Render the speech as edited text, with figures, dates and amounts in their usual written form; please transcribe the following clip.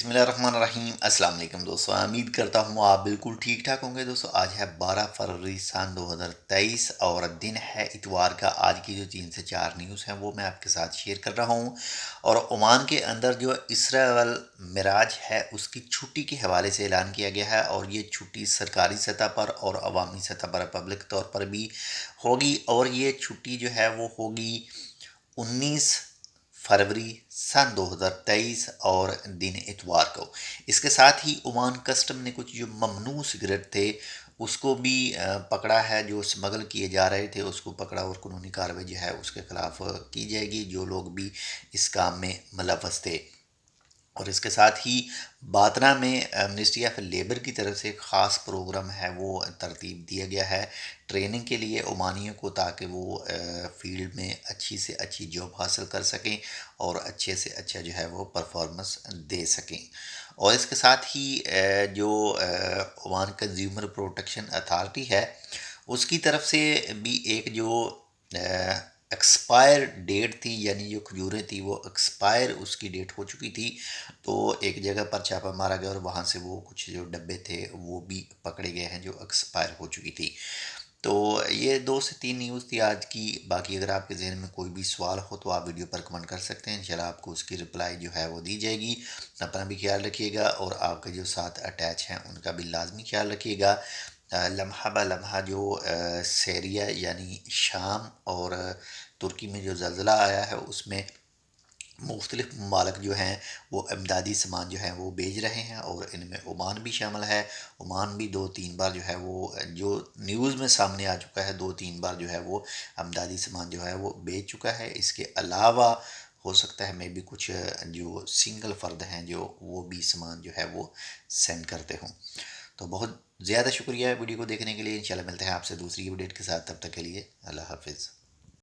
बिस्मिल्लाहिर्रहमानिर्रहीम। अस्सलाम वालेकुम दोस्तों, उम्मीद करता हूँ आप बिल्कुल ठीक ठाक होंगे। दोस्तों आज है 12 फरवरी सन 2023 और दिन है इतवार का। आज की जो 3 से 4 न्यूज़ हैं वो मैं आपके साथ शेयर कर रहा हूँ। और ओमान के अंदर जो इसराइल मिराज है उसकी छुट्टी के हवाले से ऐलान किया गया है, और ये छुट्टी सरकारी सतह पर और अवामी सतह पर पब्लिक तौर पर भी होगी। और ये छुट्टी जो है वो होगी 19 फरवरी सन 2023 और दिन इतवार को। इसके साथ ही ओमान कस्टम ने कुछ जो ममनू सिगरेट थे उसको भी पकड़ा है। जो स्मगल किए जा रहे थे उसको पकड़ा, और कानूनी कार्रवाई जो है उसके खिलाफ की जाएगी जो लोग भी इस काम में मुलव्वस थे। और इसके साथ ही बातना में मिनिस्ट्री ऑफ लेबर की तरफ से एक ख़ास प्रोग्राम है वो तरतीब दिया गया है ट्रेनिंग के लिए ओमानियों को, ताकि वो फील्ड में अच्छी से अच्छी जॉब हासिल कर सकें और अच्छे से अच्छा जो है वो परफॉर्मेंस दे सकें। और इसके साथ ही जो ओमान कंज्यूमर प्रोटेक्शन अथॉरिटी है उसकी तरफ से भी एक जो एक्सपायर डेट थी, यानी जो खजूरें थी वो एक्सपायर उसकी डेट हो चुकी थी, तो एक जगह पर छापा मारा गया और वहाँ से वो कुछ जो डब्बे थे वो भी पकड़े गए हैं जो एक्सपायर हो चुकी थी। तो ये 2 से 3 न्यूज़ थी आज की। बाकी अगर आपके जहन में कोई भी सवाल हो तो आप वीडियो पर कमेंट कर सकते हैं, इंशाल्लाह आपको उसकी रिप्लाई जो है वो दी जाएगी। अपना भी ख्याल रखिएगा और आपके जो साथ अटैच हैं उनका भी लाजमी ख्याल रखिएगा। लम्हा ब लम्हा जो सीरिया यानी शाम और तुर्की में जो ज़लज़ला आया है उसमें मुख्तलिफ ममालिक जो हैं वो इमदादी सामान जो है वो भेज रहे हैं, और इनमें ओमान भी शामिल है। ओमान भी 2-3 बार जो है वो जो न्यूज़ में सामने आ चुका है, 2-3 बार जो है वो इमदादी सामान जो है वो भेज चुका है। इसके अलावा हो सकता है मैं भी कुछ जो सिंगल फ़र्द हैं जो वो भी सामान जो है वो सेंड करते हों। तो बहुत ज़्यादा शुक्रिया वीडियो को देखने के लिए। इंशाल्लाह मिलते हैं आपसे दूसरी अपडेट के साथ, तब तक के लिए अल्लाह हाफिज़।